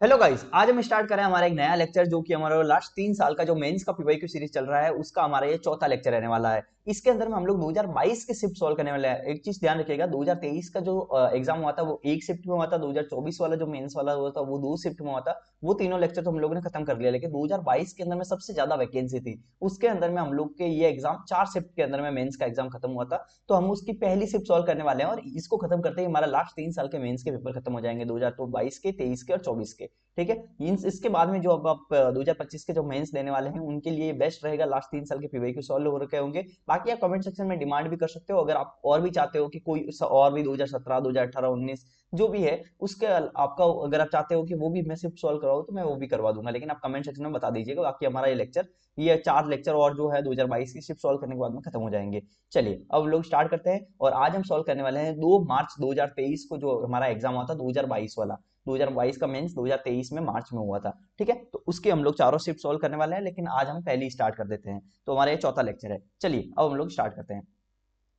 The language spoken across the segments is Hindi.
हेलो गाइस, आज हम स्टार्ट करें हमारा एक नया लेक्चर जो कि हमारा लास्ट 3 साल का जो मेंस का पीवाईक्यू सीरीज चल रहा है उसका हमारा ये चौथा लेक्चर रहने वाला है। इसके अंदर में हम लोग 2022 के शिफ्ट सॉल्व करने वाले हैं। एक चीज ध्यान रखिएगा, 2023 का जो एग्जाम हुआ था वो एक शिफ्ट में हुआ था, 2024 वाला जो मेंस वाला हुआ था वो दो शिफ्ट में हुआ था। वो तीनों लेक्चर तो हम लोगों ने खत्म कर लिया, लेकिन 2022 के अंदर में सबसे ज्यादा वैकेंसी थी, उसके अंदर में हम लोग के ये एग्जाम 4 शिफ्ट के अंदर में मेंस का एग्जाम खत्म हुआ था। तो हम उसकी पहली शिफ्ट सॉल्व करने वाले हैं और इसको खत्म करते ही हमारा लास्ट 3 साल के मेंस के पेपर खत्म हो जाएंगे, 2022 के, 23 के और 24 के। ठीक है, इसके बाद में जो अब आप 2025 के जो मेंस देने वाले हैं उनके लिए बेस्ट रहेगा, लास्ट 3 साल के पीवाईक्यू सॉल्व हो रखे होंगे। बाकी आप कमेंट सेक्शन में डिमांड भी कर सकते हो, अगर आप और भी चाहते हो कि कोई और भी 2017, 2018, 19 जो भी है उसके आपका, अगर आप चाहते हो कि वो भी मैं सिर्फ सॉल्व कराऊं तो मैं वो भी करवा दूंगा, लेकिन आप कमेंट सेक्शन में बता दीजिएगा। बाकी हमारा ये लेक्चर, ये 4 लेक्चर और जो है 2022 की शिफ्ट सॉल्व करने के बाद में खत्म हो जाएंगे। चलिए अब लोग स्टार्ट करते हैं, और आज हम सॉल्व करने वाले हैं 2 मार्च 2023 को जो हमारा एग्जाम हुआ था 2022 वाला। 2022 का मेंस 2023 में मार्च में हुआ था। ठीक है, तो उसके हम लोग चारों शिफ्ट सॉल्व करने वाले हैं, लेकिन आज हम पहले ही स्टार्ट कर देते हैं। तो हमारा ये चौथा लेक्चर है। चलिए अब हम लोग स्टार्ट करते हैं।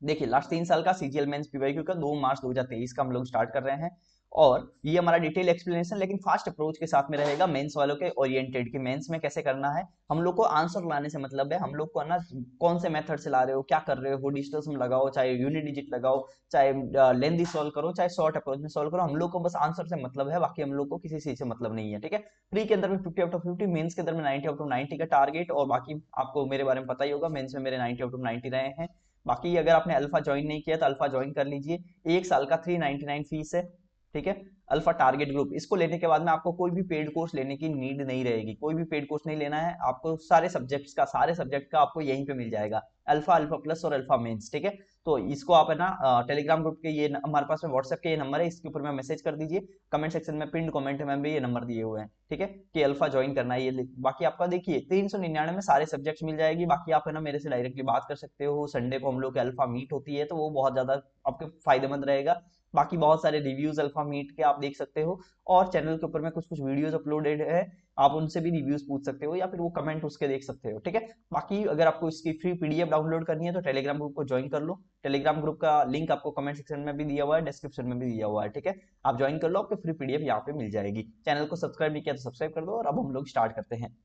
देखिए लास्ट 3 साल का सीजीएल मेंस पीवाईक्यू का 2 मार्च 2023 का हम लोग स्टार्ट कर रहे हैं, और ये हमारा डिटेल एक्सप्लेनेशन लेकिन फास्ट अप्रोच के साथ में रहेगा, मेंस वालों के ओरिएंटेड की मेंस में कैसे करना है। हम लोग को आंसर लाने से मतलब है, हम लोग को ना कौन से मेथड से ला रहे हो, क्या कर रहे हो, डिजिटल सम लगाओ, चाहे यूनिट डिजिट लगाओ, चाहे लेंथी सॉल्व करो, चाहे शॉर्ट अप्रोच में सॉल्व करो, हम लोग को बस आंसर से मतलब है, बाकी हम लोग को किसी चीज से मतलब नहीं है। ठीक है, प्री के अंदर में 50 आउट ऑफ 50, मेंस के अंदर में 90 आउट ऑफ 90 का टारगेट, और बाकी आपको मेरे बारे में पता ही होगा, मेंस में मेरे 90 आउट ऑफ 90 रहे हैं। बाकी अगर आपने अल्फा ज्वाइन नहीं किया तो अल्फा ज्वाइन कर लीजिए, 1 साल का 399 फीस है। ठीक है, अल्फा टारगेट ग्रुप, इसको लेने के बाद में आपको कोई भी पेड कोर्स लेने की नीड नहीं रहेगी, कोई भी पेड कोर्स नहीं लेना है आपको, सारे सब्जेक्ट का आपको यहीं पे मिल जाएगा, अल्फा, अल्फा प्लस और अल्फा मेंस। ठीक है, तो इसको आप है ना टेलीग्राम ग्रुप के, ये हमारे पास में व्हाट्सएप के ये नंबर है, इसके ऊपर में मैसेज कर दीजिए, कमेंट सेक्शन में पिन कमेंट में भी ये नंबर दिए हुए हैं। ठीक है, कि अल्फा ज्वाइन करना है ये, बाकी आपका देखिए 399 में सारे सब्जेक्ट्स मिल जाएगी। बाकी आप है ना मेरे से डायरेक्टली बात कर सकते हो, संडे को हम लोग की अल्फा मीट होती है तो वो बहुत ज्यादा आपके फायदेमंद रहेगा। बाकी बहुत सारे रिव्यूज अल्फा मीट के आप देख सकते हो, और चैनल के ऊपर में कुछ कुछ वीडियोस अपलोडेड है, आप उनसे भी रिव्यूज पूछ सकते हो या फिर वो कमेंट उसके देख सकते हो। ठीक है, बाकी अगर आपको इसकी फ्री पीडीएफ डाउनलोड करनी है तो टेलीग्राम ग्रुप को ज्वाइन कर लो, टेलीग्राम ग्रुप का लिंक आपको कमेंट सेक्शन में भी दिया हुआ है, डिस्क्रिप्शन में भी दिया हुआ है। ठीक है, आप ज्वाइन कर लो, आपको फ्री पीडीएफ यहाँ पे मिल जाएगी। चैनल को सब्सक्राइब नहीं किया तो सब्सक्राइब कर दो, और अब हम लोग स्टार्ट करते हैं।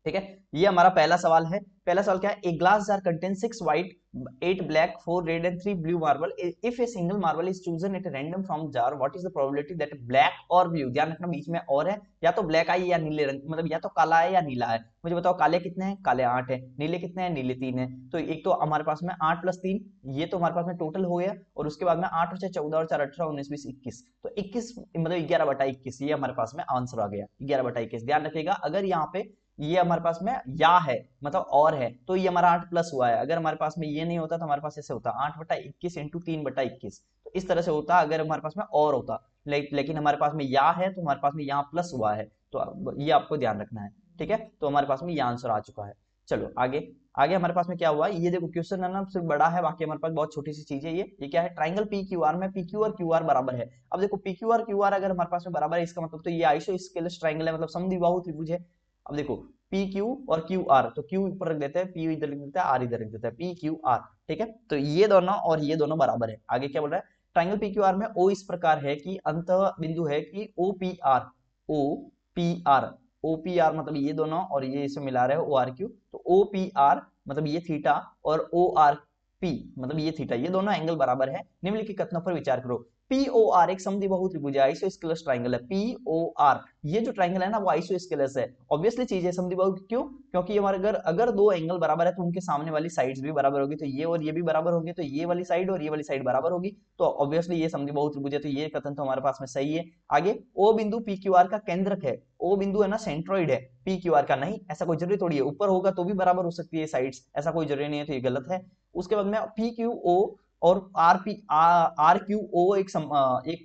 ठीक है, ये हमारा पहला सवाल है। पहला सवाल क्या है, a glass jar contain 6 white, 8 black, 4 red and 3 blue marble, if a single marble is chosen at random from jar, what is the probability that black और ब्लू, ध्यान रखना बीच में और है, या तो ब्लैक आई या नीले रंग, मतलब या तो काला है या नीला है। मुझे बताओ काले कितने हैं, काले 8 है, नीले कितने हैं, नीले 3 है। तो एक तो हमारे पास में 8 प्लस 3, ये तो हमारे पास में टोटल हो गया, और उसके बाद में 8 और 6 14 और 4 18 19 20 21, तो 21 मतलब 11/21, ये हमारे पास में आंसर आ गया 11/21। ध्यान रखिएगा, अगर यहाँ पे ये हमारे पास में या है मतलब और है तो ये हमारा 8 प्लस हुआ है, अगर हमारे पास में ये नहीं होता तो हमारे पास ऐसे होता 8/21 इंटू 3/21, तो इस तरह से होता अगर हमारे पास में और होता। लेकिन हमारे पास में या है तो हमारे पास में यहाँ प्लस हुआ है, तो ये आपको ध्यान रखना है। ठीक है, तो हमारे पास में ये आंसर आ चुका है। चलो आगे, आगे हमारे पास में क्या हुआ, ये देखो क्वेश्चन है ना सिर्फ बड़ा है, बाकी हमारे पास बहुत छोटी सी चीज है। ये क्या है, ट्राइंगल पी क्यू आर में पी क्यू और क्यू आर बराबर है। अब देखो पी क्यू आर अगर हमारे पास में बराबर है, इसका मतलब तो ये आइसोस्केलस ट्राइंगल है, मतलब समद्विबाहु त्रिभुज है। अब देखो पी क्यू और क्यू आर, तो क्यू ऊपर रख देते हैं, पी इधर लिख देता है, आर इधर लिख देता है, पी क्यू आर। ठीक है, तो ये दोनों और ये दोनों बराबर है। आगे क्या बोल रहा है, ट्राइंगल पी क्यू आर में ओ इस प्रकार है कि अंत बिंदु है कि O P R, O P R, O P R मतलब ये दोनों, और ये इसे मिला रहे हो ओ आर क्यू, तो ओ पी आर मतलब ये थीटा, और ओ आर पी मतलब ये थीटा, ये दोनों एंगल बराबर है, निम्नलिखित कथनों पर विचार करो। पी ओ आर एक समद्विबाहु त्रिभुज है, आइसोस्केलस ट्राइंगल है। पी ओ आर, ये जो ट्राइंगल है ना वो आइसोस्केलस है, ऑब्वियसली चीज है समद्विबाहु, क्यों, क्योंकि हमारे अगर अगर दो एंगल बराबर है तो उनके सामने वाली साइड्स भी बराबर होगी, तो ये और ये भी बराबर होंगे, तो ये वाली साइड और ये वाली साइड बराबर होगी, तो ऑब्वियसली ये समद्विबाहु त्रिभुज है, तो ये कथन तो हमारे पास में सही है। आगे, ओ बिंदु पी क्यू आर का केंद्रक है, ओ बिंदु है ना सेंट्रोइड है, पी क्यू आर का नहीं, ऐसा कोई जरूरी थोड़ी है, ऊपर होगा तो भी बराबर हो सकती है साइड्स, ऐसा कोई जरूरी नहीं है, तो ये गलत है। उसके बाद में पी क्यू ओ और आर क्यू ओ एक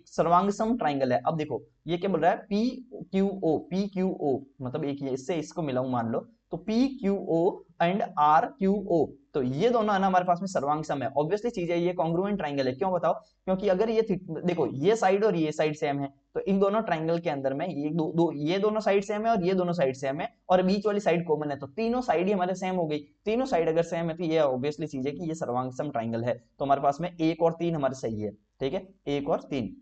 सर्वांग सम ट्राइंगल है। अब देखो ये क्या बोल रहा है, पी क्यू ओ मतलब एक ये इससे इसको मिलाऊं मान लो, तो P Q O and R Q O, तो ये दोनों है ना हमारे पास में सर्वांग सम है, ऑब्वियसली चीज है, ये कॉन्ग्रुएंट ट्राइंगल है। क्यों बताओ, क्योंकि अगर ये देखो ये साइड और ये साइड सेम है, तो इन दोनों ट्राइंगल के अंदर में ये दोनों साइड सेम है और ये दोनों साइड सेम है, और बीच वाली साइड कॉमन है, तो तीनों साइड ही हमारे सेम हो गई। तीनों साइड अगर सेम है तो ये ऑब्वियसली चीज है कि ये सर्वांग सम ट्राइंगल है, तो हमारे पास में 1 और 3 हमारे सही है। ठीक है, 1 और 3,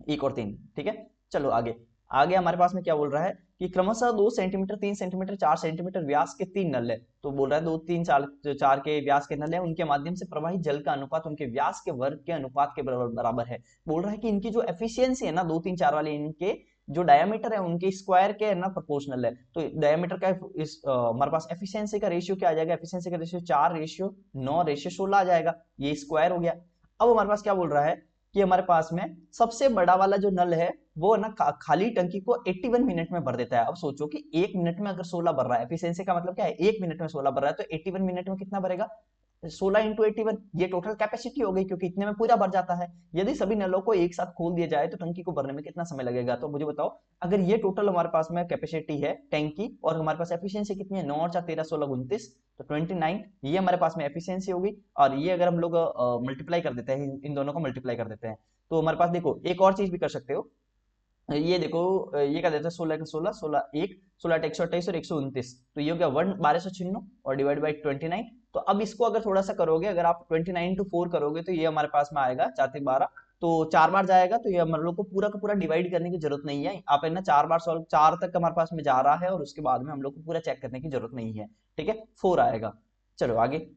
1 और 3। ठीक है, चलो आगे, आगे हमारे पास में क्या बोल रहा है कि क्रमशः 2 सेंटीमीटर, 3 सेंटीमीटर, 4 सेंटीमीटर व्यास के 3 नल है। तो बोल रहा है 2, 3, 4 के व्यास के नल है, उनके माध्यम से प्रवाहित जल का अनुपात उनके व्यास के वर्ग के अनुपात के बराबर है। बोल रहा है कि इनकी जो एफिशिएंसी है ना 2, 3, 4 वाले, इनके जो डायमीटर है उनके स्क्वायर के है ना प्रोपोर्शनल है। तो डायमीटर का इस हमारे पास एफिशिएंसी का रेशियो क्या आ जाएगा, एफिशिएंसी का रेशियो 4:9:16 आ जाएगा, ये स्क्वायर हो गया। अब हमारे पास क्या बोल रहा है कि हमारे पास में सबसे बड़ा वाला जो नल है वो ना खाली टंकी को 81 मिनट में भर देता है। अब सोचो कि 1 मिनट में अगर 16 भर रहा है, एफिशिएंसी का मतलब क्या है, 1 मिनट में 16 भर रहा है, तो 81 मिनट में कितना भरेगा, 16 × 81, ये टोटल कैपेसिटी हो गई, क्योंकि इतने में पूरा भर जाता है। यदि सभी नलों को एक साथ खोल दिया जाए तो टंकी को भरने में कितना समय लगेगा, तो मुझे बताओ। अगर ये टोटल हमारे पास में कैपेसिटी है टैंक की, और हमारे पास एफिशिएंसी कितनी है, 9 और 4 13 16 29, तो 29, ये हमारे पास में एफिशिएंसी होगी। और ये अगर हम लोग मल्टीप्लाई कर देते हैं, इन दोनों को मल्टीप्लाई कर देते हैं, तो हमारे पास देखो एक और चीज भी कर सकते हो। ये देखो, ये क्या देता है, 16 16 1 16 128 और 129, तो ये हो गया 1296 और डिवाइड बाई 29। तो अब इसको अगर थोड़ा सा करोगे, अगर आप 29 × 4 करोगे तो ये हमारे पास में आएगा 4 3 12, तो 4 बार जाएगा, तो ये हम लोग को पूरा का पूरा डिवाइड करने की जरूरत नहीं है। आप है ना 4 बार सॉल्व, 4 तक हमारे पास में जा रहा है, और उसके बाद में हम लोग को पूरा चेक करने की जरूरत नहीं है। ठीक है, 4 आएगा। चलो आगे।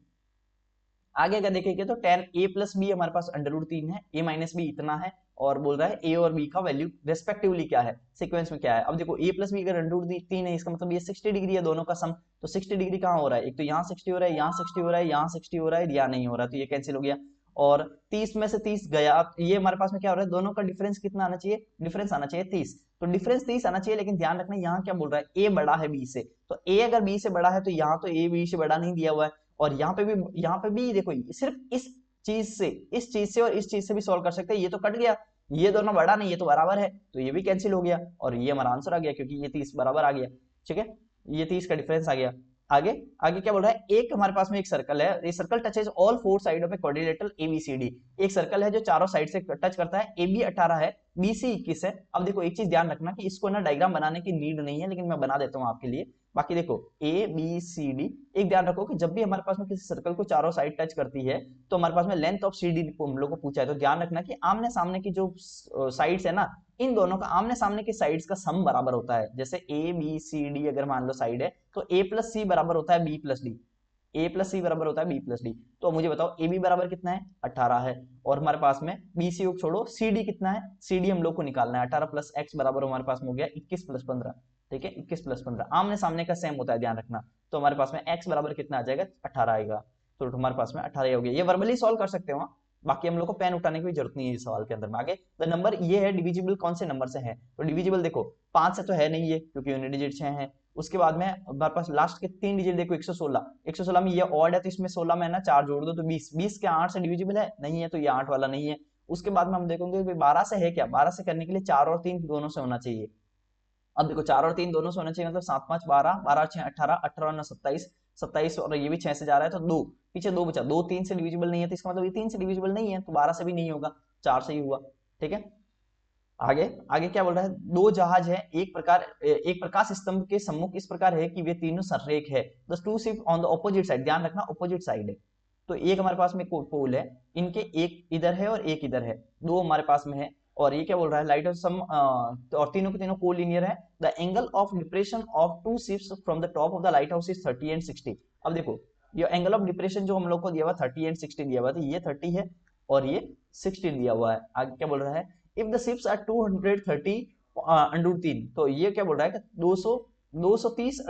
आगे अगर देखेंगे तो tan a प्लस बी हमारे पास √3 है, a माइनस बी इतना है, और बोल रहा है a और b का वैल्यू रेस्पेक्टिवली क्या है, सीक्वेंस में क्या है। अब देखो a प्लस बी अगर √3 है, इसका मतलब ये 60 डिग्री है दोनों का सम। तो 60 डिग्री कहाँ हो रहा है, एक तो यहाँ 60 हो रहा है, यहाँ 60 हो रहा है, यहाँ 60 हो रहा है, यहाँ नहीं हो रहा है, तो ये कैंसिल हो गया। और 30 में से 30 गया, ये हमारे पास में क्या हो रहा है, दोनों का डिफरेंस कितना आना चाहिए, डिफरेंस आना चाहिए 30। तो डिफरेंस 30 आना चाहिए, लेकिन ध्यान रखना यहाँ क्या बोल रहा है, a बड़ा है b से, तो a अगर b से बड़ा है तो यहाँ तो a b से बड़ा नहीं दिया हुआ है। और यहाँ पे भी देखो, सिर्फ इस चीज से और इस चीज से भी सॉल्व कर सकते हैं, ये तो कट गया, ये दोनों बड़ा नहीं, ये तो बराबर है, तो ये भी कैंसिल हो गया, और ये हमारा आंसर आ गया, क्योंकि ये 30 बराबर आ गया। ठीक है, ये 30 का डिफरेंस आ गया। आगे आगे क्या बोल रहा है, एक हमारे पास में एक सर्कल है, ये circle touches all 4 side of a quadrilateral ABCD. एक सर्कल है जो चारों साइड से टच करता है, ए बी 18 है, बी सी 21 है। अब देखो एक चीज ध्यान रखना कि इसको ना डायग्राम बनाने की नीड नहीं है, लेकिन मैं बना देता हूँ आपके लिए। बाकी देखो ए बी सी डी, एक ध्यान रखो कि जब भी हमारे पास में किसी सर्कल को चारों साइड टच करती है, तो हमारे पास में लेंथ ऑफ सी डी को हम लोग को पूछा है, तो ध्यान रखना कि आमने सामने की जो साइड्स है ना, इन दोनों का आमने सामने की साइड्स का सम बराबर होता है। जैसे ए बी सी डी अगर मान लो साइड है, तो ए प्लस सी बराबर होता है बी प्लस डी, ए प्लस सी बराबर होता है बी प्लस डी। तो मुझे बताओ ए बी बराबर कितना है, 18 है, और हमारे पास में बी सी को छोड़ो, सी डी कितना है, सी डी हम लोग को निकालना है, 18 प्लस एक्स बराबर हमारे पास में हो गया 21 प्लस 15। ठीक है, 21 प्लस 15 आमने सामने का सेम होता है, ध्यान रखना। तो हमारे पास में एक्स बराबर कितना आ जाएगा, 18 आएगा, तो हमारे पास में 18 हो गया। ये वर्बली सॉल्व कर सकते हो, बाकी हम लोग को पेन उठाने की भी जरूरत नहीं है इस सवाल के अंदर में। आगे द नंबर ये है डिविजिबल कौन से नंबर से है, तो डिविजिबल देखो 5 से तो है नहीं ये, क्योंकि यूनिट डिजिट 6 है। उसके बाद में हमारे पास लास्ट के 3 डिजिट देखो, 116, 116 में ये ऑड है, तो इसमें 16 में ना 4 जोड़ दो तो 20, 20 के 8 से डिविजिबल है, नहीं है, तो ये 8 वाला नहीं है। उसके बाद में हम देखेंगे 12 से है क्या, 12 से करने के लिए 4 और 3 दोनों से होना चाहिए। अब देखो 4 और 3 दोनों से होना चाहिए, मतलब 7 5 12, 12 6 18, 18 9 27, 27, और ये भी 6 से जा रहा है, तो 2 पीछे 2 बचा, 2 3 से डिविजिबल नहीं है, तो इसका मतलब ये 3 से डिविजिबल नहीं है, तो 12 से भी नहीं होगा, 4 से ही हुआ। ठीक है, आगे आगे क्या बोल रहा है, दो जहाज है, एक प्रकाश स्तंभ के सम्मुख इस प्रकार है कि वे तीनों सररेख है, the two ship on the opposite side, ध्यान रखना ऑपोजिट साइड है। तो एक हमारे पास में पोल है, इनके एक इधर है और एक इधर है, दो हमारे पास में है। और ये क्या बोल रहा है, लाइट ऑफ सम, और तीनों के तीनों कोलिनियर है। The angle of depression of two ships from the top of the light house is 30 and 60। अब देखो ये एंगल ऑफ डिप्रेशन जो हम लोग को दिया हुआ 30 एंड 60 दिया हुआ, तो ये 30 है और ये 60 दिया हुआ है। आगे क्या बोल रहा है, इफ द शिप्स आर 230 √3, तो ये क्या बोल रहा है कि 230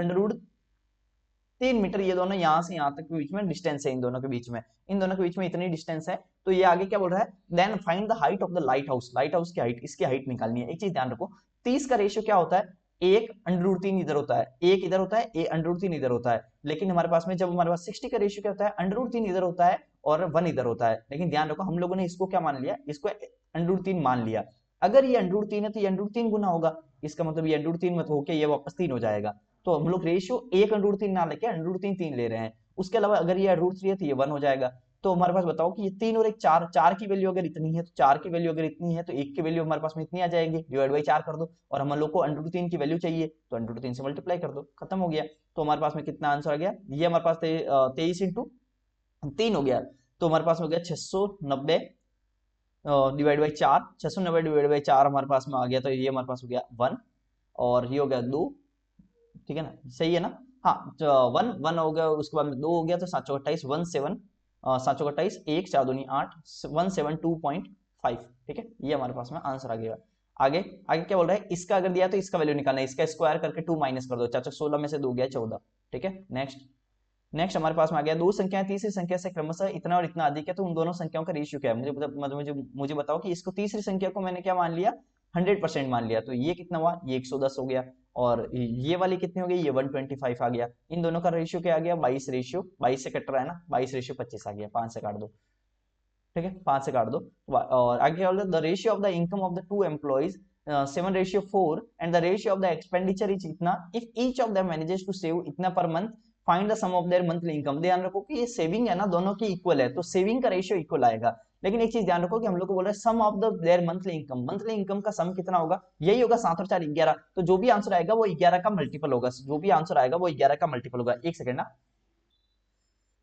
√3 मीटर, ये दोनों यहाँ से यहाँ तक के बीच में डिस्टेंस है, इन दोनों के बीच में, इन दोनों के बीच में इतनी डिस्टेंस है। तो ये आगे क्या बोल रहा है, then find the height of the light house, light house की हाइट, इसकी हाइट निकालनी है। एक चीज ध्यान रखो, 30 का रेशियो क्या होता है, एक √3 इधर होता है, एक इधर होता है, एक √3 इधर होता है। लेकिन हमारे पास में जब हमारे पास 60 का रेशियो क्या होता है, √3 इधर होता है और 1 इधर होता है। लेकिन ध्यान रखो हम लोगों ने इसको क्या मान लिया, इसको √3 मान लिया। अगर ये √3 है तो ये √3 गुना होगा, इसका मतलब ये √3 मत होके ये वापस 3 हो जाएगा। तो हम लोग रेशियो 1 √3 ना लेके √3 3 ले रहे हैं। उसके अलावा अगर ये √3 है तो ये 1 हो जाएगा। तो हमारे पास बताओ कि ये 3 और 1 4, 4 की वैल्यू अगर इतनी है तो 4 की वैल्यू अगर इतनी है तो 1 की वैल्यू हमारे पास में इतनी आ जाएगी, डिवाइड बाई 4 कर दो। और हम लोग को √3 की वैल्यू चाहिए तो √3 से मल्टीप्लाई कर दो, खत्म हो गया। तो हमारे पास में कितना आंसर आ गया, ये हमारे पास 23 इंटू 3 हो गया। तो हमारे पास हो गया 690 डिवाइड बाई 4, 690 डिवाइड बाई 4 हमारे पास में आ गया, तो ये हमारे पास हो गया 1। और ये हो गया 2, ठीक है ना, सही है ना। हाँ, तो 1 1 हो गया, उसके बाद में 2 हो गया, तो 7 चौक 28, 17 7 चौक 28, 1 4 दूनी 8, 172.5, ठीक है, ये हमारे पास में आंसर आ गया। आगे आगे क्या बोल रहा है, इसका अगर दिया तो इसका वैल्यू निकालना है, इसका स्क्वायर करके 2 माइनस कर दो, 4 चौक 16 में से 2 गया 14, ठीक है। नेक्स्ट नेक्स्ट हमारे पास में आ गया, दो संख्याएं तीसरी संख्या से क्रमशः इतना और इतना अधिक है, तो उन दोनों संख्याओं का रेशियो क्या है, मुझे बताओ कि इसको तीसरी संख्या को मैंने क्या मान लिया, 100% मान लिया, तो ये कितना हुआ, ये 110 हो गया, और ये वाली कितनी हो गई, ये 125 आ गया। इन दोनों का रेशियो क्या आ गया, 22 रेशियो, 22 से कट रहा है ना, 22 रेशियो 25 आ गया, 5 से काट दो, ठीक है, 5 से काट दो। और आगे क्या बोल रहा है, the ratio of the income of the two employees 7:4 and the ratio of the expenditure is इतना if each of them manages to save इतना per month, find the sum of their monthly income. ध्यान रखो कि ये सेविंग है ना, दोनों की इक्वल है, तो सेविंग का रेशियो इक्वल आएगा। लेकिन एक चीज ध्यान रखो कि हम लोग को बोल रहे हैं sum of the their monthly income का सम कितना होगा, यही होगा 7 और 4 11, तो जो भी आंसर आएगा वो 11 का मल्टीपल होगा, जो भी आंसर आएगा वो 11 का मल्टीपल होगा। एक सेकंड ना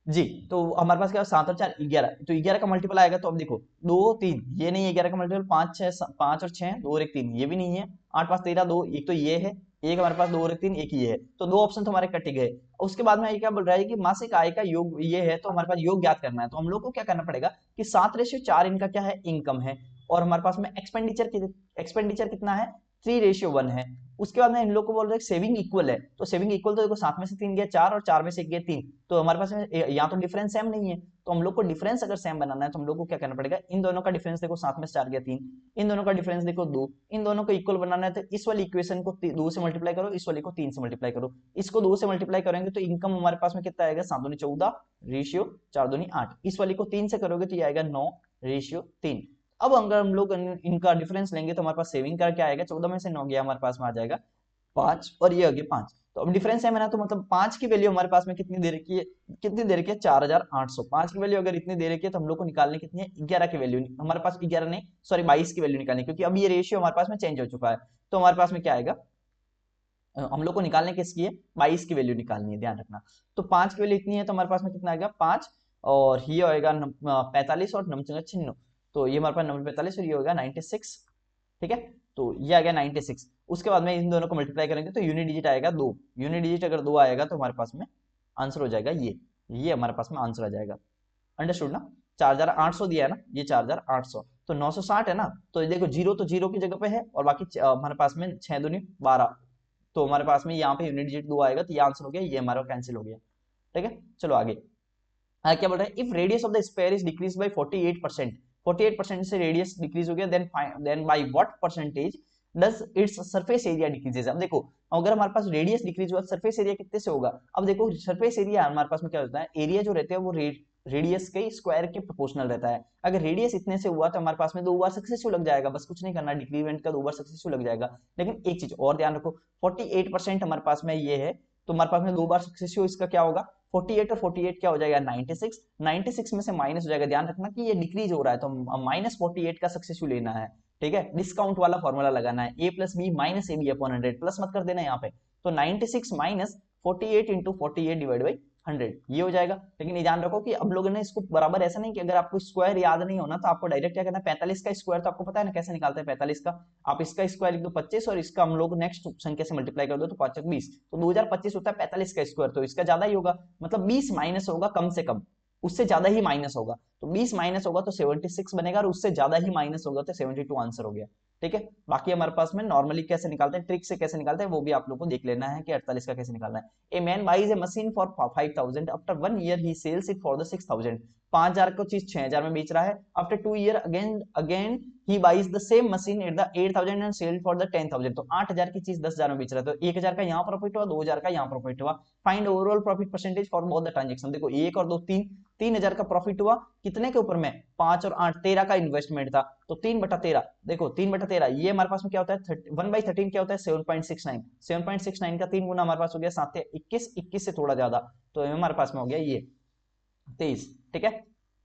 जी, तो हमारे पास क्या 7 और 4 11, तो 11 का मल्टीपल आएगा, तो अब देखो 2 3 ये नहीं है 11 का मल्टीपल, 5 6 5 और 6 2 और 1 3 ये भी नहीं है, 8 5 13 2, एक तो ये है, एक हमारे पास 2 और 1 3 एक ये है, तो दो ऑप्शन तो हमारे कट गए। उसके बाद में ये क्या बोल रहा है कि मासिक आय का योग ये है, तो हमारे पास योग ज्ञात करना है, तो हम लोग को क्या करना पड़ेगा कि 7:4 इनका क्या है, इनकम है, और हमारे पास में एक्सपेंडिचर कितना है, 3:1 है। उसके बाद में इन लोग को बोल रहे हैं सेविंग इक्वल है, तो सेविंग इक्वल तो देखो 7 में से 3 गया 4 और 4 में से 1 गया 3, तो हमारे पास में यहाँ तो डिफरेंस सेम नहीं है, तो हम लोग को डिफरेंस अगर सेम बनाना है तो हम लोग को क्या करना पड़ेगा, इन दोनों का डिफरेंस देखो 7 में से 4 गया 3, इन दोनों का डिफरेंस देखो 2, इन दोनों को इक्वल बनाना है, तो इस वाली इक्वेशन को 2 से मल्टीप्लाई करो, इस वाली को 3 से मल्टीप्लाई करो, इसको 2 से मल्टीप्लाई करेंगे तो इनकम हमारे पास में कितना आएगा, 7 दूनी 14 रेशियो 4 दूनी 8, इस वाली को 3 से करोगे तो ये आएगा 9 रेशियो 3। अब अगर हम लोग इनका डिफरेंस लेंगे तो हमारे पास सेविंग का क्या आएगा, 14 में से 9 गया हमारे पास में आ जाएगा 5, और ये आ गया 5, तो अब डिफरेंस है मेरा, तो मतलब 5 की वैल्यू हमारे पास में कितनी दे रखी है, 4800, 5 की वैल्यू अगर इतनी दे रखी है तो हम लोग को निकालने कितनी है, 11 की वैल्यू, हमारे पास 11 नहीं सॉरी 22 की वैल्यू निकालनी, क्योंकि अब ये रेशियो हमारे पास में चेंज हो चुका है, तो हमारे पास में क्या आएगा, हम लोग को निकालने किसकी है, 22 की वैल्यू निकालनी है, ध्यान रखना। तो 5 की वैल्यू इतनी है, तो हमारे पास में कितना आएगा 5, और ये होएगा 45 और 96, तो ये हमारे पास 90 45 और ये होगा 96, ठीक है, तो ये आ गया 96। उसके बाद में इन दोनों को मल्टीप्लाई करेंगे तो यूनिट डिजिट आएगा 2, यूनिट डिजिट अगर 2 आएगा तो हमारे पास में आंसर हो जाएगा ये हमारे पास में आंसर आ जाएगा। अंडरस्टूड ना, 4800 दिया है ना, ये 4800, तो 960 है ना, तो देखो जीरो तो जीरो की जगह पे है, और बाकी हमारे पास में 6 दूनी 12, तो हमारे पास में यहाँ पे यूनिट डिजिट 2 आएगा, तो ये आंसर हो गया, ये हमारा कैंसिल हो गया, ठीक है। चलो आगे क्या बोल रहा है, if radius of the sphere is decrease by 48%, 48% से रेडियस डिक्रीज हो गया, then by what percentage does its surface area decreases. अब देखो अगर हमारे पास रेडियस डिक्रीज हुआ, सरफेस एरिया कितने से होगा, अब देखो सरफेस एरिया हमारे पास में क्या होता है, एरिया जो रहते हैं वो रेडियस के स्क्वायर के प्रोपोर्शनल रहता है, अगर रेडियस इतने से हुआ तो हमारे पास में 2 बार सक्सेसफुल लग जाएगा, बस कुछ नहीं करना, डिक्रीमेंट का 2 बार सक्सेसफुल लग जाएगा। लेकिन एक चीज और ध्यान रखो, 48% हमारे पास में ये है, तो हमारे पास में 2 बार सक्सेसफुल, इसका क्या होगा 48, और 48 क्या हो जाएगा 96, 96 में से माइनस हो जाएगा, ध्यान रखना कि ये डिक्रीज हो रहा है, तो -48 का सक्सेसफुल लेना है, ठीक है, डिस्काउंट वाला फॉर्मूला लगाना है, a plus b minus a b upon 100, plus मत कर देना यहाँ पे, तो 96 माइनस 48 इंटू 48 डिवाइड बाई 100 ये हो जाएगा। लेकिन ये ध्यान रखो कि अब लोगों ने इसको बराबर ऐसा नहीं कि अगर आपको स्क्वायर याद नहीं होना तो आपको डायरेक्ट क्या करना है, 45 का स्क्वायर तो आपको पता है ना कैसे निकालते हैं 45 का, आप इसका स्क्वायर लिख दो 25, और इसका हम लोग नेक्स्ट संख्या से मल्टीप्लाई कर दो तो 5 20, तो 2025 होता है 45 का स्क्वायर, तो इसका ज्यादा ही होगा, मतलब 20 माइनस होगा कम से कम, उससे ज्यादा ही माइनस होगा, तो 20 माइनस होगा तो 76 बनेगा, और उससे ज्यादा ही माइनस होगा तो 72 आंसर हो गया, ठीक है। बाकी हमारे पास में नॉर्मली कैसे निकालते हैं, ट्रिक से कैसे निकालते हैं, वो भी आप लोग को देख लेना है कि 48 का कैसे निकालना है। A man buys a machine for 5000, after 1 year he sells it for the 6000, 5000 को चीज 6000 में बेच रहा है, after 2 year again again he buys the same machine at the 8000 and sell for the 10000, तो 8000 की चीज 10000 में बेच रहा है, तो 1000 का यहाँ प्रॉफिट हुआ, 2000 का यहाँ प्रॉफिट हुआ, find overall profit percentage for both the transaction. देखो 1 और 2 3, 3000 का प्रॉफिट हुआ, कितने के ऊपर में 5 और 8 13 का इन्वेस्टमेंट था, तो 3/13, देखो 3/13 ये हमारे पास में क्या होता है 1/13 क्या होता है 7.69, 7.69 का 3 गुना हमारे पास हो गया 7 21, 21 से थोड़ा ज्यादा, तो हमारे पास में हो गया ये 23, ठीक है।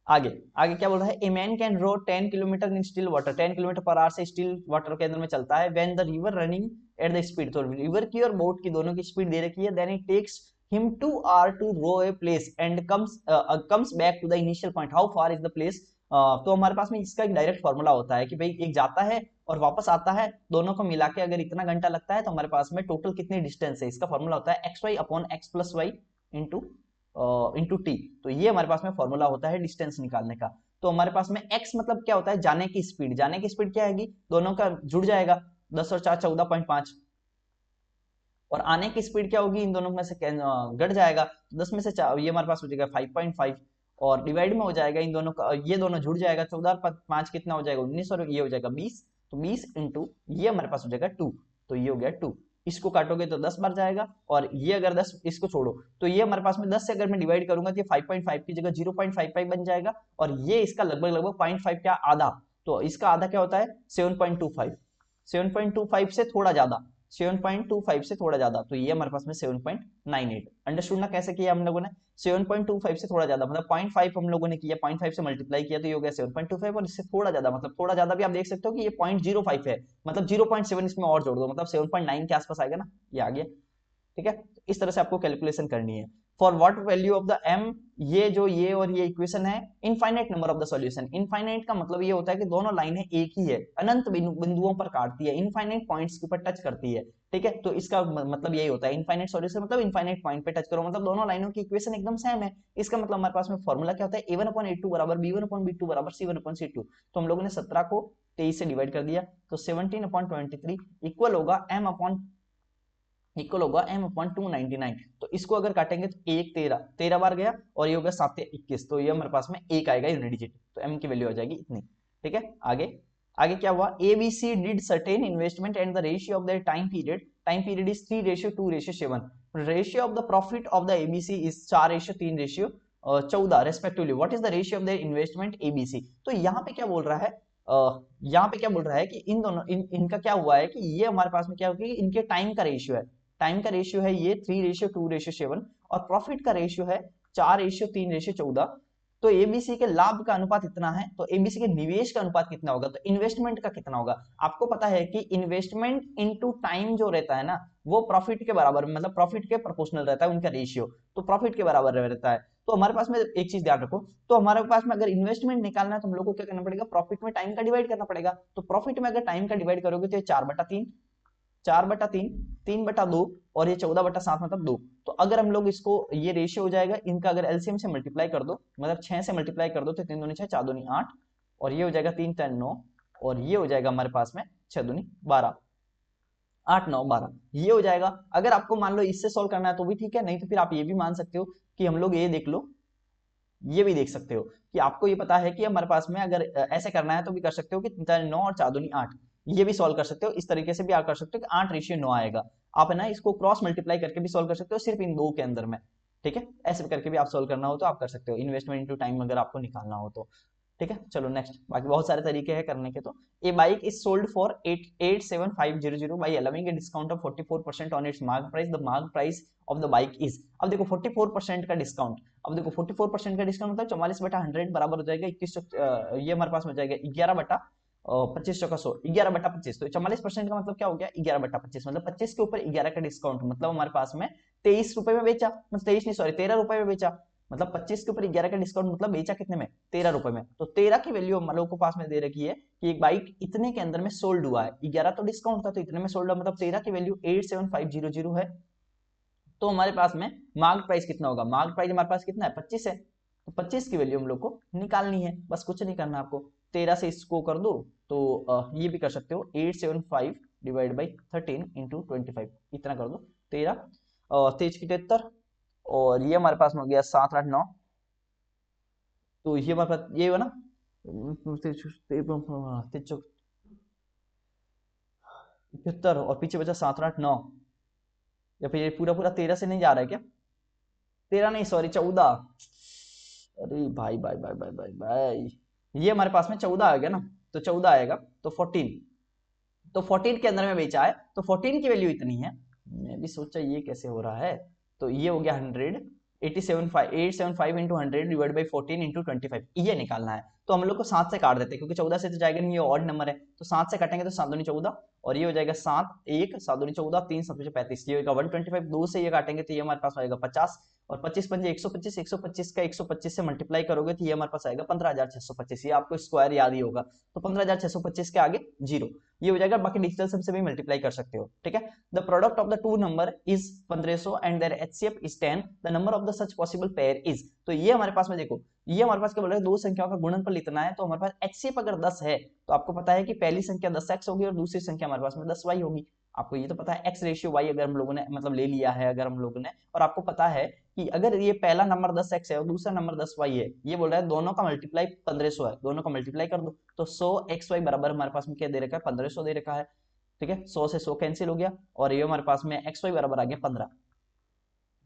आगे आगे क्या बोल रहा है, a man can row 10 kilometre in still water, 10 kilometre per hour से स्टिल वाटर के अंदर में चलता है, when the river running at the speed, तो रिवर की और बोट की दोनों की स्पीड दे रखी है, then it takes him 2 hours to row a place and comes back to the initial point, how far is the place, तो हमारे पास में इसका एक डायरेक्ट फॉर्मूला होता है कि भाई एक जाता है और वापस आता है, दोनों को मिला के अगर इतना घंटा लगता है तो हमारे पास में टोटल कितनी डिस्टेंस है, इसका फॉर्मूला होता है x y upon x plus y into into t. तो ये हमारे पास में फॉर्मूला होता है डिस्टेंस निकालने का। तो हमारे पास में x मतलब क्या होता है, जाने की स्पीड। जाने की स्पीड क्या आएगी, दोनों का जुड़ जाएगा, 10 और 4 14.5, और आने की स्पीड क्या होगी, इन दोनों में से घट जाएगा, 10 में से 4 ये हमारे पास हो जाएगा 5.5, और डिवाइड में हो जाएगा इन दोनों का, ये दोनों जुड़ जाएगा, 14 और 5 कितना हो जाएगा 19, और ये हो जाएगा 20, तो 20 इंटू ये हमारे पास हो जाएगा 2, तो ये हो गया 2। इसको काटोगे तो 10 बार जाएगा, और ये अगर 10 इसको छोड़ो तो ये हमारे पास में 10 से अगर मैं डिवाइड करूंगा तो ये 5.5 की जगह 0.55 बन जाएगा, और ये इसका लगभग लगभग 0.5 क्या आधा, तो इसका आधा क्या होता है 7.25, 7.25 से थोड़ा ज्यादा, 7.25 से थोड़ा ज्यादा, तो ये हमारे पास में 7.98। अंडरस्टूड ना कैसे किया हम लोगों ने, 7.25 से थोड़ा ज्यादा मतलब 0.5 हम लोगों ने किया, 0.5 से मल्टीप्लाई किया तो ये हो गया 7.25, और इससे थोड़ा ज्यादा मतलब थोड़ा ज्यादा भी आप देख सकते हो कि ये 0.05 है, मतलब 0.7 इसमें और जोड़ दो, मतलब 7.9 के आसपास आएगा ना, ये आ गया। ठीक है, इस तरह से आपको कैलकुलेशन करनी है। For what value of the m, ये जो ये और ये इक्वेशन है, infinite number of the solution. Infinite का मतलब ये होता है कि दोनों लाइनें एक ही है, अनंत बिंदुओं पर काटती है, इनफाइनाइट पॉइंट्स के ऊपर टच करती है। ठीक है, तो इसका मतलब यही होता है इनफाइनाइट सॉल्यूशन, मतलब इनफाइनाइट पॉइंट पे टच करो, मतलब दोनों लाइनों की इक्वेशन एकदम सेम है। इसका मतलब हमारे पास में फॉर्मूला क्या होता है, a1/a2 बराबर b1/b2 बराबर c1/c2। तो हम लोगों ने 17 को 23 से डिवाइड कर दिया, तो 17/23 इक्वल होगा m/299। तो इसको अगर काटेंगे तो 1 13 बार गया, और ये हो गया 7 21, तो ये हमारे पास में 1 आएगा यूनिट डिजिट, तो m की वैल्यू आ जाएगी इतनी। ठीक है, आगे आगे क्या हुआ, ABC did certain investment and the ratio of the time period is 3:2:7। Ratio of the profit of the ABC is 4:3:14 respectively. What is the ratio of the investment ABC। तो यहाँ पे क्या बोल रहा है, यहाँ पे क्या बोल रहा है कि इन दोनों इनका क्या हुआ है कि ये हमारे पास में क्या होगा कि इनके टाइम का रेशियो है, टाइम का रेशियो है ये 3:2:7, और प्रॉफिट का रेशियो है 4:3:14। तो एबीसी के लाभ का अनुपात इतना है, तो एबीसी के निवेश का अनुपात कितना होगा, तो इन्वेस्टमेंट का कितना होगा। आपको पता है कि इन्वेस्टमेंट इनटू टाइम जो रहता है ना, वो प्रॉफिट के बराबर, मतलब प्रॉफिट के प्रोपोर्शनल रहता है उनका रेशियो, तो प्रॉफिट के बराबर रहता है। तो हमारे पास में एक चीज ध्यान रखो, तो हमारे पास में अगर इन्वेस्टमेंट निकालना है तो हम लोग को क्या करना पड़ेगा, प्रॉफिट में टाइम का डिवाइड करना पड़ेगा। तो प्रॉफिट में अगर टाइम का डिवाइड करोगे तो ये 4/3, 4/3, 3/2, और ये 14/7 मतलब 2। तो अगर हम लोग इसको, ये रेशियो हो जाएगा इनका, अगर एलसीएम से मल्टीप्लाई कर दो, मतलब 6 से मल्टीप्लाई कर दो तो 3 दूनी 6, 4 दूनी 8, और ये हो जाएगा 3 3 9, और ये हो जाएगा हमारे पास में 6 दूनी 12, 8 9 12, ये हो जाएगा। अगर आपको मान लो इससे सॉल्व करना है तो भी ठीक है, नहीं तो फिर आप ये भी मान सकते हो कि हम लोग ये देख लो, ये भी देख सकते हो कि आपको ये पता है कि हमारे पास में अगर ऐसे करना है तो भी कर सकते हो कि 9 और 4 दूनी 8, ये भी सॉल्व कर सकते हो, इस तरीके से भी आप कर सकते हो कि 8:9 आएगा। आप है ना इसको क्रॉस मल्टीप्लाई करके भी सॉल्व कर सकते हो सिर्फ इन दो के अंदर में। ठीक है, ऐसे करके भी आप सॉल्व करना हो तो आप कर सकते हो, इन्वेस्टमेंट इनटू टाइम अगर आपको निकालना हो तो। ठीक है, चलो नेक्स्ट, बाकी बहुत सारे तरीके हैं करने के। तो a bike is sold for 8,87,500 by allowing a discount of 44% on its mark price, the mark price of the bike is. अब देखो 44% का डिस्काउंट, अब देखो 44% का डिस्काउंट मतलब 44/100 बराबर हो जाएगा 21, ये हमारे पास हो जाएगा 11/25 का 100, 11/25। तो 44% का मतलब क्या हो गया 11/25, मतलब 25 के ऊपर 11 का डिस्काउंट, मतलब हमारे पास में 23 रुपए में बेचा, मतलब 23 नहीं सॉरी 13 रुपए में बेचा, मतलब 25 के ऊपर 11 का डिस्काउंट, मतलब बेचा कितने में 13 रुपए में। तो 13 की वैल्यू हम लोगों को पास में दे रखी है कि एक बाइक इतने के अंदर में सोल्ड हुआ है, 11 तो डिस्काउंट था तो इतने में सोल्ड हुआ, मतलब 13 की वैल्यू 87500 है। तो हमारे पास में मार्क प्राइस कितना होगा, मार्क प्राइस हमारे पास कितना है 25 है, तो 25 की वैल्यू हम लोग को निकालनी है, बस कुछ नहीं करना आपको, 13 से इसको कर दो तो ये भी कर सकते हो 875 डिवाइड बाई 13 इंटू 25, इतना कर दो 13 तेज की 73, और ये हमारे पास में हो गया 7 8 9, तो ये हमारे पास ये हुआ ना 75, और पीछे बचा 7 8 9, या फिर ये पूरा पूरा 13 से नहीं जा रहा है क्या, 13 नहीं सॉरी 14, अरे भाई भाई भाई भाई भाई भाई, ये हमारे पास में 14 आ गया ना, तो 14 आएगा, तो 14, तो 14 के अंदर में बेचा है, तो 14 की वैल्यू इतनी है। मैं भी सोचा ये कैसे हो रहा है, तो ये हो गया 100, 875 इंटू 100 डिवाइड बाई 14 इंटू 25, ये निकालना है। तो हम लोग को 7 से काट देते हैं, क्योंकि 14 से तो जाएगा नहीं, ये ऑड नंबर है, तो 7 से काटेंगे तो 7 दूनी 14, और ये हो जाएगा 7 1 7 दूनी 14 3 7 5 35, ये होगा 125। 2 से ये काटेंगे तो ये हमारे पास आएगा 50, और 25 पंजे 125, 125 का 125 से मल्टीप्लाई करोगे तो ये हमारे पास आएगा 15,625। ये आपको स्क्वायर याद ही होगा, तो 15,625 के आगे जीरो, ये हो जाएगा। बाकी डिजिटल सम से भी मल्टीप्लाई कर सकते हो, ठीक है। The product of the two number is 1500 and their HCF is 10, the number of the such possible pair is. तो ये हमारे पास में देखो, ये हमारे पास क्या बोल रहा है, दो संख्याओं का गुणनफल इतना है, तो हमारे पास एचसीएफ अगर 10 है तो आपको पता है कि पहली संख्या 10x होगी और दूसरी संख्या हमारे पास में 10y होगी। आपको ये तो पता है x रेशियो y अगर हम लोगों ने मतलब ले लिया है, अगर हम लोगों ने, और आपको पता है कि अगर ये पहला नंबर 10x है और दूसरा नंबर 10y है, ये बोल रहा है दोनों का मल्टीप्लाई 1500 है, दोनों का मल्टीप्लाई कर दो, तो 100xy बराबर हमारे पास में क्या दे रखा है, 1500 दे रखा है, ठीक है। 100 से 100 कैंसिल हो गया, और ये हमारे पास में xy बराबर आ गया 15,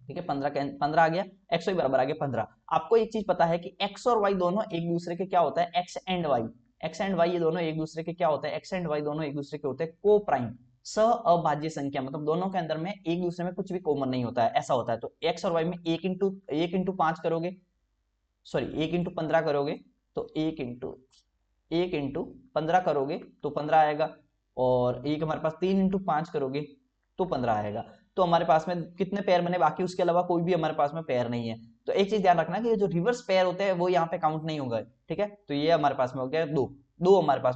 ठीक है। 15 आ गया, एक्स वाई बराबर आ गया 15। आपको एक चीज पता है कि एक्स और वाई दोनों एक दूसरे के क्या होता है, X and Y, X and Y ये दोनों एक दूसरे के क्या होते हैं, एक्स एंड वाई दोनों एक दूसरे के होते हैं को प्राइम सह अभाज्य संख्या, मतलब दोनों के अंदर में एक दूसरे में कुछ भी कॉमन नहीं होता है, ऐसा होता है। तो एक्स और वाई में एक इंटू 5 करोगे, सॉरी 1 इंटू 15 करोगे, तो 1 इंटू 15 करोगे तो 15 आएगा, और एक हमारे पास 3 इंटू 5 करोगे तो 15 आएगा। तो हमारे पास में कितने पेयर बने, बाकी उसके अलावा कोई भी हमारे पास में पेयर नहीं है। तो एक चीज ध्यान रखना कि जो रिवर्स पेयर होते हैं वो यहाँ पे काउंट नहीं होगा, ठीक है। तो ये हमारे पास में हो गया दो, दो हमारे पास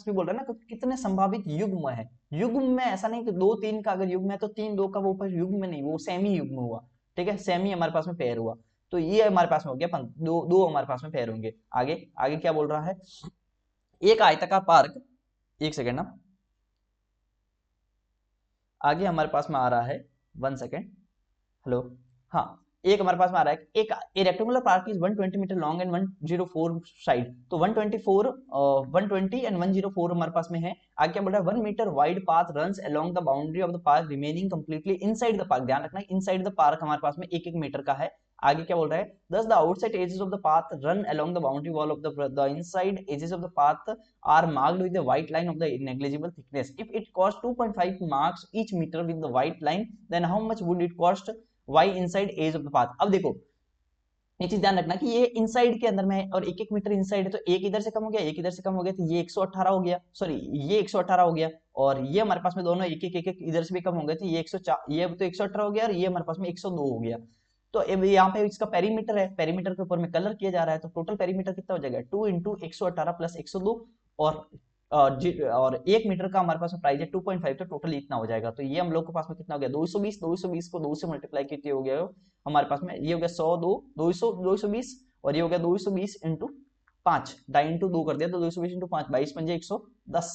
भी बोल रहे हैं ना कितने संभावित युग्म है। युग्म में ऐसा नहीं कि 2 3 का अगर युग्म है तो 3 2 का वो ऊपर युग्म में नहीं, वो सेमी युग्म हुआ, ठीक है, सेमी हमारे पास में पेयर हुआ। तो ये हमारे पास में हो गया दो, दो हमारे पास में पेयर होंगे। आगे आगे क्या बोल रहा है, एक आयताकार पार्क, एक सेकेंड ना, आगे हमारे पास में आ रहा है, 1 सेकेंड, हेलो, हाँ, एक हमारे पास में आ रहा है, एक rectangular park is 120 metre long and 104 side, तो 124 120 एंड 104 हमारे पास में है। आगे क्या बोल रहा है, 1 metre wide path runs along the boundary of the park remaining completely inside the park. ध्यान रखना इनसाइड द पार्क हमारे पास में 1 1 मीटर का है। आगे क्या बोल रहा है, thus the outside edges of the path run along the boundary wall of the inside edges of the path are marked with the white line of the negligible thickness. If it costs 2.5 marks each meter with the white line, then how much would it cost y inside edge of the path? अब देखो ये चीज ध्यान रखना कि ये इनसाइड के अंदर में है और 1 1 मीटर इनसाइड है, तो एक इधर से कम हो गया, एक इधर से कम हो गया, तो ये 118 हो गया, सॉरी ये 118 हो गया, और ये हमारे पास में दोनों एक एक इधर से भी कम हो गए, तो ये 104, ये तो 118 हो गया, और ये हमारे पास में 102 हो गया। तो यहाँ पे इसका पेरीमीटर है, पेरीमीटर के ऊपर में कलर किया जा रहा है, तो टोटल पेरीमीटर कितना हो जाएगा, 2 इंटू 118 प्लस 102, और और 1 मीटर का हमारे पास में प्राइस है 2.5, तो टोटल इतना हो जाएगा। तो ये हम लोग के पास में कितना हो गया, 220, 220 को 2 से मल्टीप्लाई कितने हो गया हमारे पास में, ये हो गया 100 2 200 220, और ये हो गया 220 इंटू 5, ढाई इंटू 2 कर दिया, तो 220 इंटू 5 22 पंजे 110।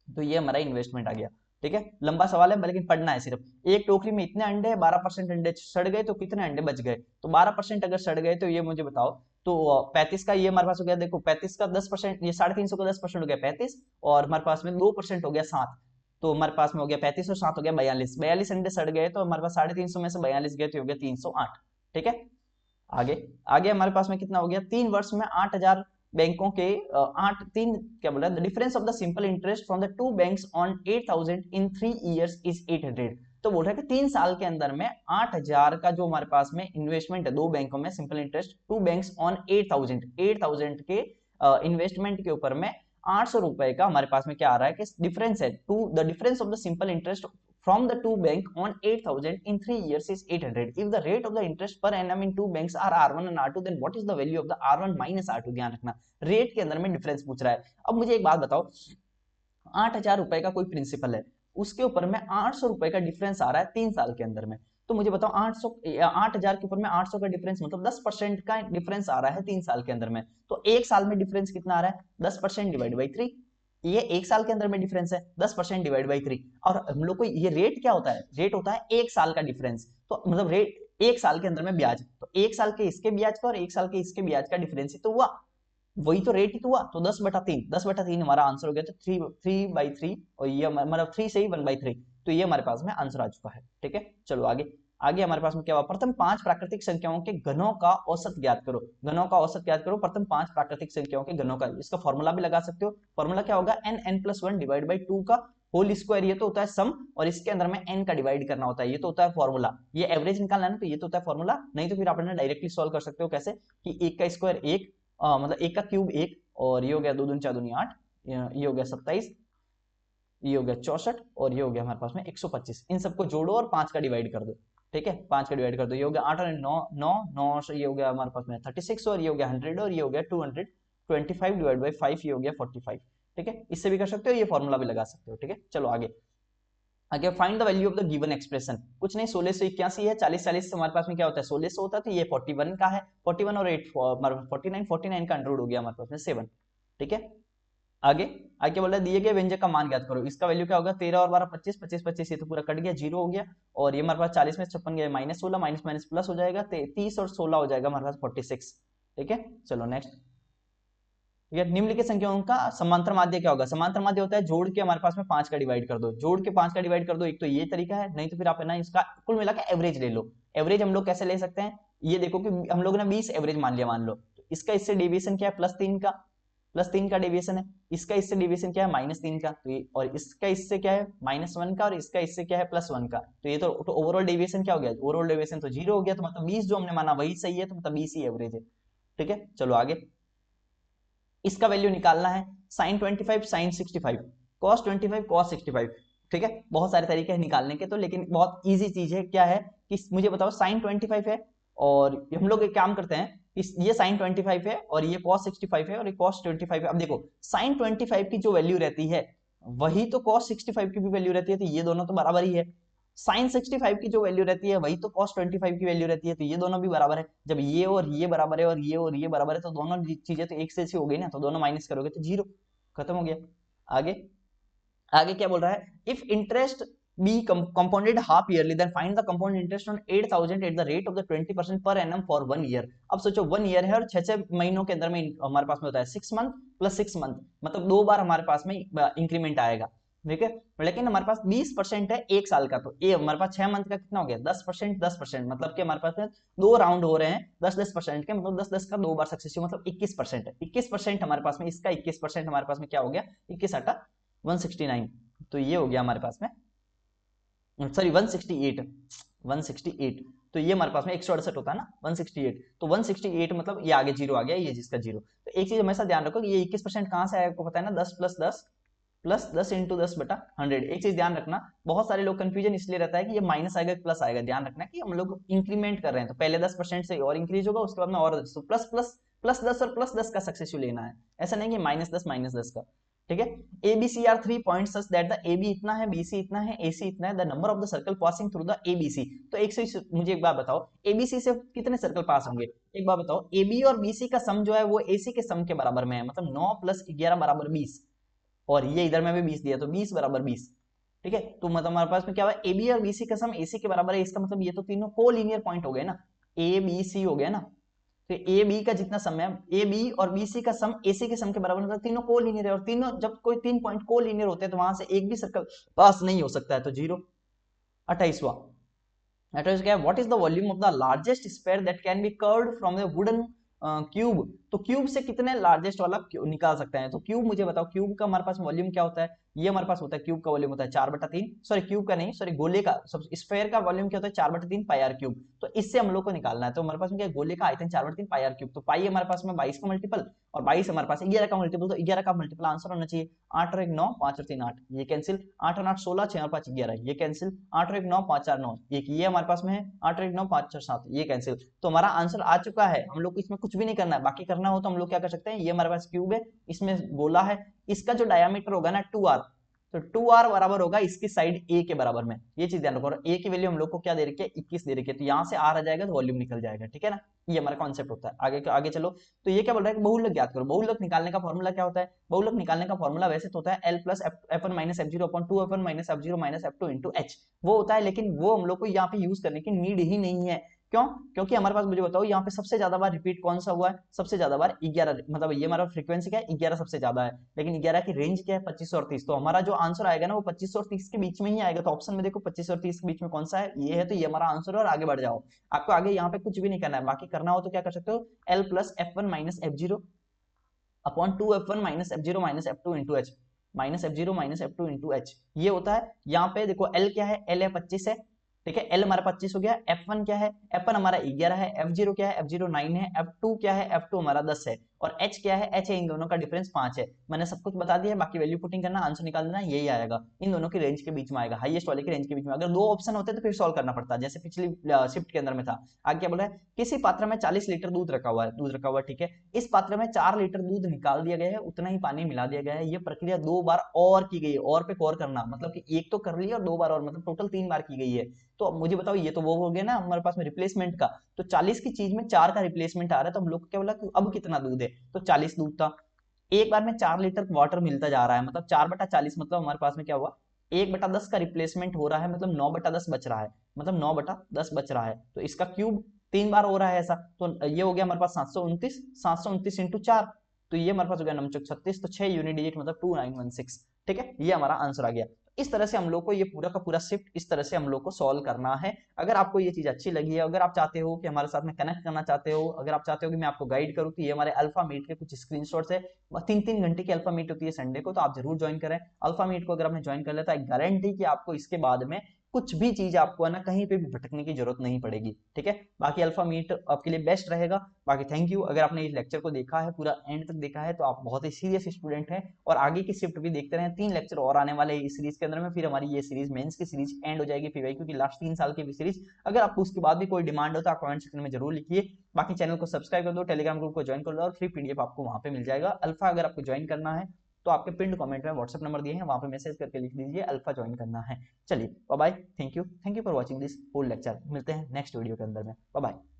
तो ये हमारा इन्वेस्टमेंट आ गया, ठीक है। लंबा सवाल है लेकिन पढ़ना है सिर्फ। एक टोकरी में इतने अंडे, 12% अंडे सड़ गए, तो कितने अंडे बच गए, तो 12% अगर सड़ गए तो ये मुझे बताओ, तो 35 का ये हमारे पास हो गया, देखो 35 का 10%, ये 350 का 10% हो गया 35, और हमारे पास में 2% हो गया 7, तो हमारे पास में हो गया 35 और 7 हो गया 42, 42 अंडे सड़ गए, तो हमारे पास 350 में से 42 गए, तो हो गया 308, ठीक है। आगे आगे हमारे पास में कितना हो गया, 3 वर्ष में 8000 बैंकों के आठ तीन क्या बोला, the difference of the simple interest from the two banks on 8000 in 3 years is 800। तो बोल रहा है कि 3 साल के अंदर में 8000 का जो हमारे पास में इन्वेस्टमेंट है दो बैंकों में, simple interest two banks on 8000 के इन्वेस्टमेंट के ऊपर में 800 रुपए का हमारे पास में क्या आ रहा है कि डिफरेंस है, to the difference of the simple interest from the two bank on 8000 in 3 years is 800. If the rate of the interest per annum in two banks are R1 and R2, then what is the value of the R1 minus R2? ध्यान रखना रेट के अंदर में डिफरेंस पूछ रहा है। अब मुझे एक बात बताओ, 8000 रुपए का कोई प्रिंसिपल है, उसके ऊपर में 800 रुपए का डिफरेंस आ रहा है 3 साल के अंदर में, तो मुझे बताओ 8000 के ऊपर में 800 का डिफरेंस मतलब 10% का डिफरेंस आ रहा है 3 साल के अंदर में, तो एक साल में डिफरेंस कितना आ रहा है, 10% डिवाइड बाई 3, ये एक साल के अंदर में डिफरेंस है 10% डिवाइड बाई 3, और हम लोग को ये रेट क्या होता है, रेट होता है एक साल का डिफरेंस, तो मतलब रेट एक साल के अंदर में ब्याज, तो एक साल के इसके ब्याज का और एक साल के इसके ब्याज का डिफरेंस ही तो हुआ, वही तो रेट ही तो हुआ, तो 10/3 हमारा आंसर हो गया, तो 3/3, और ये मतलब 3 से ही 1/3, तो ये हमारे पास में आंसर आ चुका है, ठीक है। चलो आगे आगे हमारे पास में क्या हुआ, प्रथम 5 प्राकृतिक संख्याओं के घनों का औसत ज्ञात करो, घनों का औसत ज्ञात करो, प्रथम 5 प्राकृतिक संख्याओं के घनों का, इसका फॉर्मूला भी लगा सकते हो, फॉर्मूला क्या होगा, n+1 डिवाइड बाई 2 का होल स्क्वायर, ये तो होता है सम, और इसके अंदर में n का डिवाइड करना होता है, ये तो होता है फॉर्मूला, ये एवरेज निकालना है ना, तो ये तो होता है फॉर्मूला, नहीं तो फिर आप डायरेक्टली सॉल्व कर सकते हो, कैसे कि 1 का स्क्वायर 1 मतलब एक का क्यूब 1, और ये हो गया 2 दूनी 4 दूनी 8, ये हो गया 27, ये हो गया 64, और ये हो गया हमारे पास में 125। इन सबको जोड़ो और 5 का डिवाइड कर दो, ठीक है, 5 का डिवाइड कर दो, ये हो गया 8 और 9 9 9, ये हो गया हमारे पास में 36, और ये हो गया 100, और ये हो गया 225 डिवाइड बाई 5, ये हो गया 45, ठीक है। इससे भी कर सकते हो, ये फॉर्मूला भी लगा सकते हो, ठीक है। चलो आगे आगे find the value of the given expression. कुछ नहीं, 1681 है, 40 40 से हमारे पास में क्या होता है 1600 होता है, तो ये 41 का है, 41 और 8 49, 49 का अंडर रूट हो गया हमारे पास में 7, ठीक है। आगे आगे बोला दिए गए व्यंजक का मान ज्ञात करो। इसका वैल्यू क्या होगा, 13 और 12 25, 25 25, ये तो पूरा कट गया, 0 हो गया, और ये हमारे पास 40 में 56 गया, -16, माइनस माइनस प्लस हो जाएगा, 30 और 16 हो जाएगा हमारे पास 46, ठीक है। चलो नेक्स्ट, ठीक है। निम्नलिखित संख्याओं का समांतर माध्य क्या होगा। समांतर माध्य होता है जोड़ के हमारे पास में 5 का डिवाइड कर दो, जोड़ के 5 का डिवाइड कर दो, एक तो ये तरीका है, नहीं तो फिर आप है ना इसका कुल मिला के एवरेज ले लो। एवरेज हम लोग कैसे ले सकते हैं, ये देखो कि हम लोग ने 20 एवरेज मान लिया, मान लो, तो इसका इससे डेविएशन क्या है, +3 का डेविएशन है, इसका इससे डेविएशन क्या है, -3 का, तो ये, और इसका इससे क्या है, -1 का, और इसका इससे क्या है, +1 का, तो ये तो ओवरऑल डेविएशन क्या हो गया, ओवरऑल डेविएशन तो 0 हो गया, तो मतलब 20 जो हमने माना वही सही है, तो मतलब 20 ही एवरेज है, ठीक है। चलो आगे, इसका वैल्यू निकालना है, sin 25 sin 65, cos 25 cos 65, ठीक है। बहुत सारे तरीके हैं निकालने के तो, लेकिन बहुत इजी चीज है, क्या है कि मुझे बताओ sin 25 है, और हम लोग एक काम करते हैं, ये sin 25 है और ये cos 65 है और ये cos 25 है। अब देखो sin 25 की जो वैल्यू रहती है वही तो cos 65 की भी वैल्यू रहती है, तो ये दोनों तो बराबर ही है। sin 65 की जो वैल्यू रहती है वही तो cos 25 की वैल्यू रहती है, तो ये दोनों भी बराबर है। जब ये और ये बराबर है और ये बराबर है, तो दोनों चीजें तो एक से ऐसी हो गई ना, तो दोनों माइनस करोगे तो 0, खत्म हो गया। आगे आगे क्या बोल रहा है, if interest be compounded half yearly then find the compound interest on 8000 at the rate of the 20% per annum for 1 year. अब सोचो 1 ईयर है और 6 महीनों के अंदर में हमारे पास में होता है 6 मंथ प्लस 6 मंथ, मतलब 2 बार हमारे पास में इंक्रीमेंट आएगा, ठीक है। लेकिन हमारे पास 20% है एक साल का, तो ये हमारे पास 6 मंथ का कितना हो गया, 10%, 10%, मतलब कि हमारे पास में 2 राउंड हो रहे हैं 10-10% के, मतलब 10-10 का 2 बार सक्सेसिव, मतलब 21% है, 21% हमारे पास में, इसका 21% हमारे पास में क्या हो गया, 21 आटा 169, तो ये हो गया हमारे पास में, सॉरी 168, तो ये हमारे पास में 168 होता है ना, 168, तो 168 मतलब ये आगे 0 आ गया, ये जिसका 0। तो एक चीज हमेशा ध्यान रखो कि ये 21% कहां से आया, आपको पता है ना, 10 + 10 प्लस 10 × 10/100। एक चीज ध्यान रखना, बहुत सारे लोग कंफ्यूजन इसलिए रहता है कि ये माइनस आएगा प्लस आएगा, ध्यान रखना कि हम लोग इंक्रीमेंट कर रहे हैं, तो पहले 10% से और इंक्रीज होगा, उसके बाद में और प्लस प्लस प्लस 10 और प्लस 10 का सक्सेसिव लेना है, ऐसा नहीं कि -10 का, ठीक है। ABC are 3 points such that the AB इतना है, BC इतना है, AC इतना है, the number of the circle passing through the ABC। तो एक से मुझे एक बात बताओ, ABC से कितने सर्कल पास होंगे, एक बात बताओ, AB और BC का सम जो है वो AC के सम के बराबर में है, मतलब 9 + 11 = 20, और ये इधर में भी 20 दिया, तो 20 = 20, ठीक है। तो मतलब हमारे पास में क्या हुआ, AB और BC का सम AC के बराबर है, इसका मतलब ये तो तीनों कोलिनियर पॉइंट हो गए ना, ABC हो गया ना, तो ए बी का जितना सम है, ए बी और बी सी का सम ए सी के सम के बराबर, मतलब तीनों कोलिनियर है, और तीनों जब कोई 3 पॉइंट कोलिनियर होते हैं तो वहां से एक भी सर्कल पास नहीं हो सकता है, तो 0। 28वां 28 क्या है, what is the volume of the largest sphere that can be curved from the wooden cube. तो क्यूब से कितने लार्जेस्ट वाला निकाल सकते हैं, तो क्यूब मुझे बताओ, क्यूब का हमारे पास वॉल्यूम क्या होता है, ये हमारे पास होता है, क्यूब का वॉल्यूम होता है 4/3, सॉरी क्यूब का नहीं, सॉरी गोले का, सब स्फीयर का वॉल्यूम क्या होता है 4/3 पाई क्यूब। तो इससे हम लोग को निकालना है, तो हमारे पास में क्या है, गोले का आयतन 4/3 पाई क्यूब, तो पाई हमारे पास में 22 का मल्टीपल, और 22 हमारे पास 11 का मल्टीपल, तो 11 का मल्टीपल आंसर होना चाहिए, 8 और 1 9, 5 और 3 8, ये कैंसिल, 8 और 8 16, 6 और 5 11, ये कैंसिल, 8 और 1 9, 5 4 9, ये हमारे पास में है, 8 और 1 9, 5 4 7, ये कैंसिल। तो हमारा आंसर आ चुका है, हम लोग को इसमें कुछ भी नहीं करना है, बाकी करना हो तो हम लोग क्या कर सकते हैं, ये हमारे पास क्यूब है, इसमें गोला है, इसका जो डायमीटर होगा ना 2r, तो 2r बराबर होगा इसकी साइड a के बराबर में, ये चीज ध्यान रखो, और a की वैल्यू हम लोग को क्या दे रखी है, 21 दे रखी है, तो यहाँ से r आ जाएगा तो वॉल्यूम निकल जाएगा, ठीक है ना, ये हमारा कॉन्सेप्ट होता है। आगे आगे चलो, तो ये क्या बोल रहा है कि बहुलक ज्ञात करो। बहुलक निकालने का फॉर्मूला क्या होता है, बहुलक निकालने का फॉर्मूला वैसे तो होता है L + F1 - F0 / 2 F1 - F0 - F2 × H, वो होता है, लेकिन वो हम लोग को यहाँ पे यूज करने की नीड ही नहीं है, क्यों, क्योंकि हमारे पास, मुझे बताओ, यहाँ पे सबसे ज्यादा बार रिपीट कौन सा हुआ है, सबसे ज्यादा बार 11, मतलब ये हमारा फ्रीक्वेंसी क्या है 11 सबसे ज्यादा है, लेकिन 11 की रेंज क्या है 25 और 30, तो हमारा जो आंसर आएगा ना वो 25 और 30 के बीच में ही आएगा, तो ऑप्शन में देखो 25 और 30 के बीच में कौन सा है, ये है, तो ये हमारा आंसर है, और आगे बढ़ जाओ। आपको आगे यहाँ पे कुछ भी नहीं करना है, बाकी करना हो तो क्या कर सकते हो, L + F1 - F0 / 2 F1 - F0 - F2 × H, -F0 - F2 × H, ये होता है। यहाँ पे देखो L क्या है, L है 25 है, ठीक है, L हमारा 25 हो गया, F1 क्या है, F1 हमारा 11 है, F0 क्या है, F0 9 है, F2 क्या है, F2 हमारा 10 है, और एच क्या है, एच है इन दोनों का डिफरेंस 5 है। मैंने सब कुछ बता दिया, बाकी वैल्यू पुटिंग करना, आंसर निकाल देना, यही आएगा, इन दोनों की रेंज के बीच में आएगा, हाईएस्ट वाले की रेंज के बीच में। अगर दो ऑप्शन होते तो फिर सॉल्व करना पड़ता, जैसे पिछली शिफ्ट के अंदर में था। आगे क्या बोला है, किसी पात्र में 40 लीटर दूध रखा हुआ है, दूध रखा हुआ है, ठीक है, इस पात्र में 4 लीटर दूध निकाल दिया गया है, उतना ही पानी मिला दिया गया है, ये प्रक्रिया 2 बार और की गई है, और पे और करना मतलब कि एक तो कर लिया और 2 बार और, मतलब टोटल 3 बार की गई है। तो अब मुझे बताओ, ये तो वो हो गया ना हमारे पास में रिप्लेसमेंट का, तो 40 की चीज में 4 का रिप्लेसमेंट आ रहा है, तो हम लोग क्या बोला कि अब कितना दूध है, तो 40 दूध था। एक बार में 4 लीटर वाटर मिलता जा रहा है, मतलब 4/40, मतलब हमारे पास में क्या हुआ, 1/10 का रिप्लेसमेंट हो रहा है, मतलब 9/10 बच रहा है, मतलब 9/10 बच रहा है, तो इसका क्यूब 3 बार हो रहा है ऐसा, तो ये हो गया हमारे पास 729, 729 इंटू 4, तो ये हमारे पास हो गया 9×36, तो 6 यूनिट डिजिट मतलब 2916, ठीक है, ये हमारा आंसर आ गया। इस तरह से हम लोग को ये पूरा का पूरा शिफ्ट इस तरह से हम लोग को सॉल्व करना है। अगर आपको ये चीज अच्छी लगी है, अगर आप चाहते हो कि हमारे साथ में कनेक्ट करना चाहते हो, अगर आप चाहते हो कि मैं आपको गाइड करूं, तो ये हमारे अल्फा मीट के कुछ स्क्रीनशॉट्स है, 3-3 घंटे की अल्फा मीट होती है संडे को, तो आप जरूर ज्वाइन करें अल्फा मीट को। अगर आपने ज्वाइन कर लिया तो एक गारंटी कि आपको इसके बाद में कुछ भी चीज आपको है ना कहीं पे भी भटकने की जरूरत नहीं पड़ेगी, ठीक है। बाकी अल्फा मीट आपके लिए बेस्ट रहेगा। बाकी थैंक यू, अगर आपने इस लेक्चर को देखा है, पूरा एंड तक देखा है, तो आप बहुत ही सीरियस स्टूडेंट हैं, और आगे की शिफ्ट भी देखते रहे, 3 लेक्चर और आने वाले हैं इस सीरीज के अंदर में, फिर हमारी ये सीरीज मेंस की सीरीज एंड हो जाएगी पीवाईक्यू की लास्ट 3 साल की भी सीरीज। अगर आपको उसके बाद भी कोई डिमांड हो तो आप कमेंट सेक्शन में जरूर लिखिए। बाकी चैनल को सब्सक्राइब कर दो, टेलीग्राम ग्रुप को ज्वाइन कर लो, और फ्री पीडीएफ आपको वहां पे मिल जाएगा। अल्फा अगर आपको ज्वाइन करना है तो आपके पिंड कमेंट में व्हाट्सएप नंबर दिए हैं, वहां पे मैसेज करके लिख दीजिए अल्फा ज्वाइन करना है। चलिए bye bye, thank you for watching this whole lecture, मिलते हैं नेक्स्ट वीडियो के अंदर में, बाय बाय।